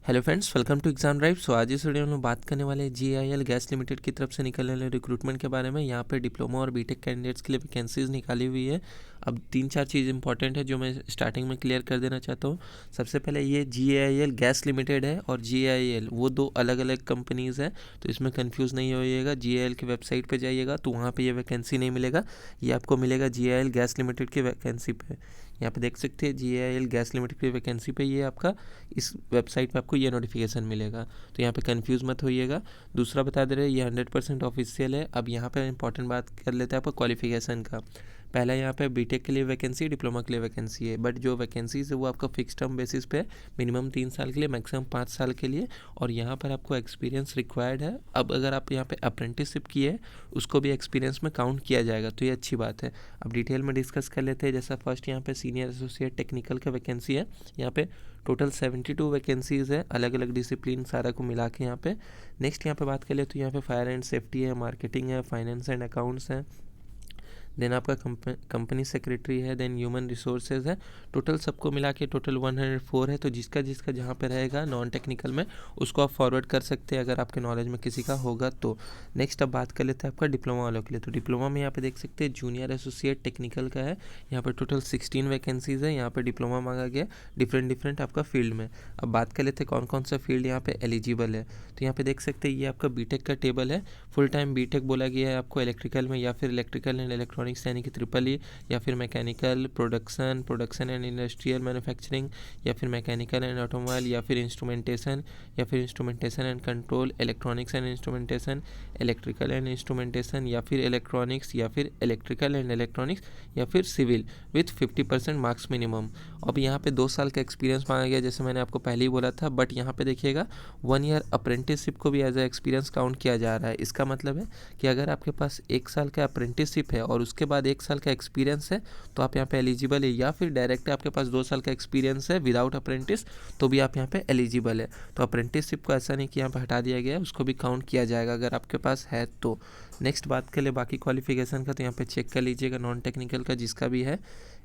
Hello friends, welcome to exam drive. So आज इस video में हम बात करने वाले हैं GIL गैस लिमिटेड की तरफ से निकलने वाले रिक्रूटमेंट के बारे में। यहाँ पे डिप्लोमा और बीटेक कैंडिडेट्स के लिए वैकेंसीज निकाली हुई है। अब 3-4 चीज़ इंपॉर्टेंट है जो मैं स्टार्टिंग में क्लियर कर देना चाहता हूँ। सबसे पहले ये GIL गैस लिमिटेड है और GIL वो दो अलग अलग कंपनीज़ है, तो इसमें कन्फ्यूज़ नहीं होइएगा। GIL की वेबसाइट पर जाइएगा तो वहाँ पर ये वैकेंसी नहीं मिलेगा, ये आपको मिलेगा GIL गैस लिमिटेड की वैकेंसी पे। यहाँ पे देख सकते हैं GIL गैस लिमिटेड की वैकेंसी पे ये आपका इस वेबसाइट पे आपको ये नोटिफिकेशन मिलेगा, तो यहाँ पे कंफ्यूज मत होइएगा। दूसरा बता दे रहे हैं ये 100% ऑफिशियल है। अब यहाँ पे इंपॉर्टेंट बात कर लेते हैं आपको क्वालिफिकेशन का। पहला यहाँ पे बीटेक के लिए वैकेंसी, डिप्लोमा के लिए वैकेंसी है, बट जो वैकेंसीज है वो आपका फिक्स टर्म बेसिस पे है, मिनिमम 3 साल के लिए, मैक्सिमम 5 साल के लिए, और यहाँ पर आपको एक्सपीरियंस रिक्वायर्ड है। अब अगर आप यहाँ पे अप्रेंटिसशिप किए है उसको भी एक्सपीरियंस में काउंट किया जाएगा, तो ये अच्छी बात है। अब डिटेल में डिस्कस कर लेते हैं। जैसा फर्स्ट यहाँ पे सीनियर एसोसिएट टेक्निकल का वैकेंसी है, यहाँ पे टोटल 72 वैकेंसीज़ है, अलग अलग डिसिप्लिन सारा को मिला के यहाँ पे। नेक्स्ट यहाँ पे बात कर ले तो यहाँ पे फायर एंड सेफ्टी है, मार्केटिंग है, फाइनेंस एंड अकाउंट्स है, देन आपका कंपनी सेक्रेटरी है, देन ह्यूमन रिसोर्सेज है। टोटल सबको मिला के टोटल 104 है। तो जिसका जिसका जहाँ पे रहेगा नॉन टेक्निकल में उसको आप फॉरवर्ड कर सकते हैं अगर आपके नॉलेज में किसी का होगा तो। नेक्स्ट अब बात कर लेते हैं आपका डिप्लोमा वालों के लिए। तो डिप्लोमा में यहाँ पे देख सकते हैं जूनियर एसोसिएट टेक्निकल का है, यहाँ पर टोटल 16 वैकेंसीज़ है। यहाँ पर डिप्लोमा मांगा गया डिफरेंट आपका फील्ड में। अब बात कर लेते हैं कौन कौन सा फील्ड यहाँ पे एलिजिबल है। तो यहाँ पे देख सकते हैं ये आपका बीटेक का टेबल है। फुल टाइम बीटेक बोला गया है आपको इलेक्ट्रिकल में, या फिर इलेक्ट्रिकल एंड इलेक्ट्रॉनिक्स यानी कि ट्रिपल, या फिर mechanical production and industrial manufacturing, या फिर मैकेनिकल एंड ऑटोमोबाइल, या फिर इंस्ट्रूमेंटेशन, या फिर instrumentation and control, electronics and instrumentation, electrical and instrumentation, या फिर इलेक्ट्रॉनिक्स, या फिर इलेक्ट्रिकल एंड इलेक्ट्रॉनिक्स, या फिर सिविल विथ 50% मार्क्स मिनिमम। अब यहाँ पे 2 साल का एक्सपीरियंस मांगा गया जैसे मैंने आपको पहले ही बोला था, बट यहाँ पे देखिएगा 1 ईयर अप्रेंटिसशिप को भी एज ए एक्सपीरियंस काउंट किया जा रहा है। इसका मतलब है कि अगर आपके पास 1 साल का अप्रेंटिसशिप है और उसके बाद 1 साल का एक्सपीरियंस है तो आप यहाँ पे एलिजिबल है, या फिर डायरेक्ट आपके पास 2 साल का एक्सपीरियंस है विदाउट अप्रेंटिस तो भी आप यहाँ पे एलिजिबल है। तो अप्रेंटिसशिप को ऐसा नहीं कि यहाँ पे हटा दिया गया है, उसको भी काउंट किया जाएगा अगर आपके पास है तो। नेक्स्ट बात कर ले बाकी क्वालिफिकेशन का, तो यहाँ पे चेक कर लीजिएगा नॉन टेक्निकल का जिसका भी है।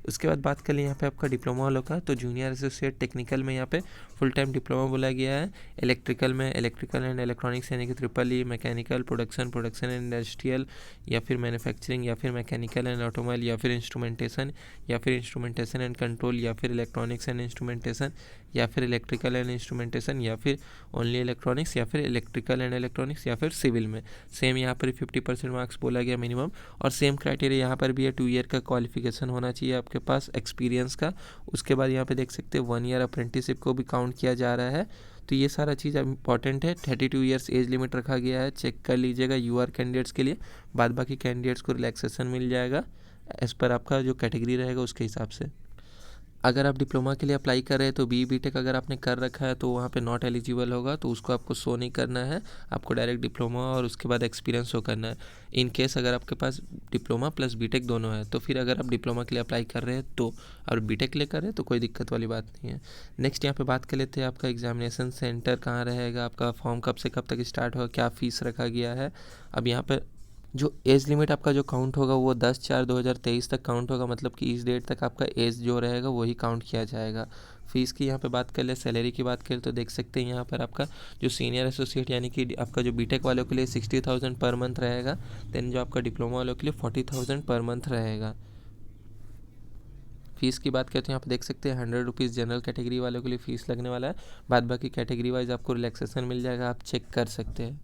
उसके बाद बात कर लें यहाँ पे आपका डिप्लोमा वालों का। तो जूनियर एसोसिएट टेक्निकल में यहाँ पे फुल टाइम डिप्लोमा बोला गया है। इलेक्ट्रिकल में इलेक्ट्रिकल एंड इलेक्ट्रॉनिक्स यानी कि triple, mechanical production and industrial, या फिर मैन्युफैक्चरिंग, या फिर मैकेनिकल एंड ऑटोमोबाइल, या फिर इंस्ट्रूमेंटेशन, या फिर इंस्ट्रूमेंटेशन एंड कंट्रोल, या फिर इलेक्ट्रॉनिक्स एंड इंस्ट्रूमेंटेशन, या फिर इलेक्ट्रिकल एंड इंस्ट्रूमेंटेशन, या फिर ओनली इलेक्ट्रॉनिक्स, या फिर इलेक्ट्रिकल एंड इलेक्ट्रॉनिक्स, या फिर सिविल में। सेम यहाँ पर 50% मार्क्स बोला गया मिनिमम, और सेम क्राइटेरिया यहाँ पर भी है, 2 ईयर का क्वालिफिकेशन होना चाहिए आपके पास एक्सपीरियंस का। उसके बाद यहाँ पे देख सकते हैं 1 ईयर अप्रेंटिसशिप को भी काउंट किया जा रहा है। तो ये सारा चीज़ इंपॉर्टेंट है। 32 ईयर्स एज लिमिट रखा गया है, चेक कर लीजिएगा यूआर कैंडिडेट्स के लिए। बाद बाकी कैंडिडेट्स को रिलैक्सेशन मिल जाएगा एज़ पर आपका जो कैटेगरी रहेगा उसके हिसाब से। अगर आप डिप्लोमा के लिए अप्लाई कर रहे हैं तो बीटेक अगर आपने कर रखा है तो वहाँ पे नॉट एलिजिबल होगा, तो उसको आपको शो नहीं करना है, आपको डायरेक्ट डिप्लोमा और उसके बाद एक्सपीरियंस शो करना है। इन केस अगर आपके पास डिप्लोमा प्लस बीटेक दोनों है तो फिर अगर आप डिप्लोमा के लिए अप्लाई कर रहे हैं तो, और बीटेक के लिए कर रहे हैं तो कोई दिक्कत वाली बात नहीं है। नेक्स्ट यहाँ पर बात कर लेते हैं आपका एग्जामिनेशन सेंटर कहाँ रहेगा, आपका फॉर्म कब से कब तक स्टार्ट होगा, क्या फ़ीस रखा गया है। अब यहाँ पर जो एज लिमिट आपका जो काउंट होगा वो 10/4/2023 तक काउंट होगा, मतलब कि इस डेट तक आपका एज जो रहेगा वही काउंट किया जाएगा। फ़ीस की यहाँ पे बात कर ले, सैलरी की बात करें तो देख सकते हैं यहाँ पर आपका जो सीनियर एसोसिएट यानी कि आपका जो बीटेक वालों के लिए 60,000 पर मंथ रहेगा, देन जो आपका डिप्लोमा वालों के लिए 40,000 पर मंथ रहेगा। फ़ीस की बात करें तो यहाँ पे देख सकते हैं 100 रुपीज़ जनरल कैटेगरी वालों के लिए फ़ीस लगने वाला है, बाद बाकी कैटेगरी वाइज आपको रिलैक्सेशन मिल जाएगा, आप चेक कर सकते हैं।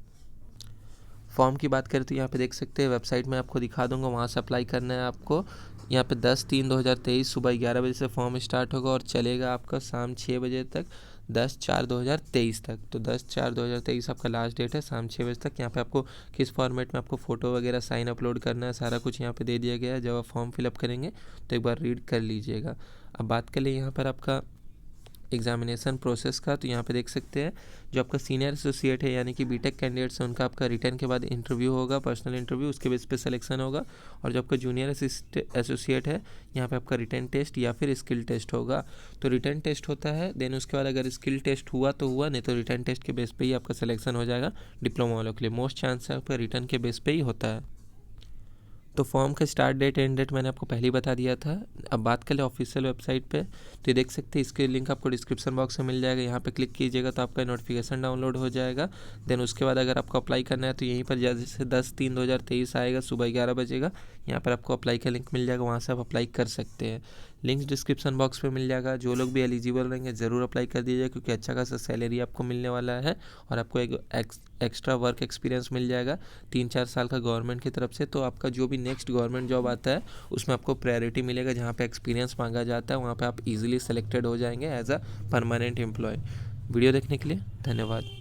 फॉर्म की बात करें तो यहाँ पे देख सकते हैं वेबसाइट में आपको दिखा दूंगा, वहाँ से अप्लाई करना है आपको। यहाँ पे 10/3/2023 सुबह 11 बजे से फॉर्म स्टार्ट होगा और चलेगा आपका शाम 6 बजे तक, 10/4/2023 तक। तो 10/4/2023 आपका लास्ट डेट है, शाम 6 बजे तक। यहाँ पे आपको किस फॉर्मेट में आपको फ़ोटो वगैरह साइन अपलोड करना है सारा कुछ यहाँ पे दे दिया गया है। जब आप फॉर्म फिलअप करेंगे तो एक बार रीड कर लीजिएगा। अब बात कर ले यहाँ पर आपका एग्जामिनेशन प्रोसेस का, तो यहाँ पे देख सकते हैं जो आपका सीनियर एसोसिएट है यानी कि बीटेक कैंडिडेट्स है उनका आपका रिटर्न के बाद इंटरव्यू होगा, पर्सनल इंटरव्यू, उसके बेस पे सिलेक्शन होगा। और जो आपका जूनियर एसोसिएट है यहाँ पे आपका रिटर्न टेस्ट या फिर स्किल टेस्ट होगा। तो रिटर्न टेस्ट होता है, देन उसके बाद अगर स्किल टेस्ट हुआ तो हुआ, नहीं तो रिटर्न टेस्ट के बेस पे ही आपका सिलेक्शन हो जाएगा। डिप्लोमा वालों के लिए मोस्ट चांस है आपका रिटर्न के बेस पे ही होता है। तो फॉर्म का स्टार्ट डेट एंड डेट मैंने आपको पहले ही बता दिया था। अब बात करें ऑफिशियल वेबसाइट पे, तो ये देख सकते हैं, इसके लिंक आपको डिस्क्रिप्शन बॉक्स में मिल जाएगा। यहाँ पे क्लिक कीजिएगा तो आपका नोटिफिकेशन डाउनलोड हो जाएगा। देन उसके बाद अगर आपको अप्लाई करना है तो यहीं पर जैसे 10/3/2023 आएगा, सुबह 11 बजेगा, यहाँ पर आपको अप्लाई का लिंक मिल जाएगा, वहाँ से आप अप्लाई कर सकते हैं। लिंक डिस्क्रिप्शन बॉक्स में मिल जाएगा। जो लोग भी एलिजिबल रहेंगे ज़रूर अप्लाई कर दीजिए, क्योंकि अच्छा खासा सैलरी आपको मिलने वाला है और आपको एक एक्स्ट्रा वर्क एक्सपीरियंस मिल जाएगा 3-4 साल का गवर्नमेंट की तरफ से। तो आपका जो भी नेक्स्ट गवर्नमेंट जॉब आता है उसमें आपको प्रायोरिटी मिलेगा, जहाँ पे एक्सपीरियंस मांगा जाता है वहाँ पे आप इजीली सेलेक्टेड हो जाएंगे as a permanent employ. Video देखने के लिए धन्यवाद।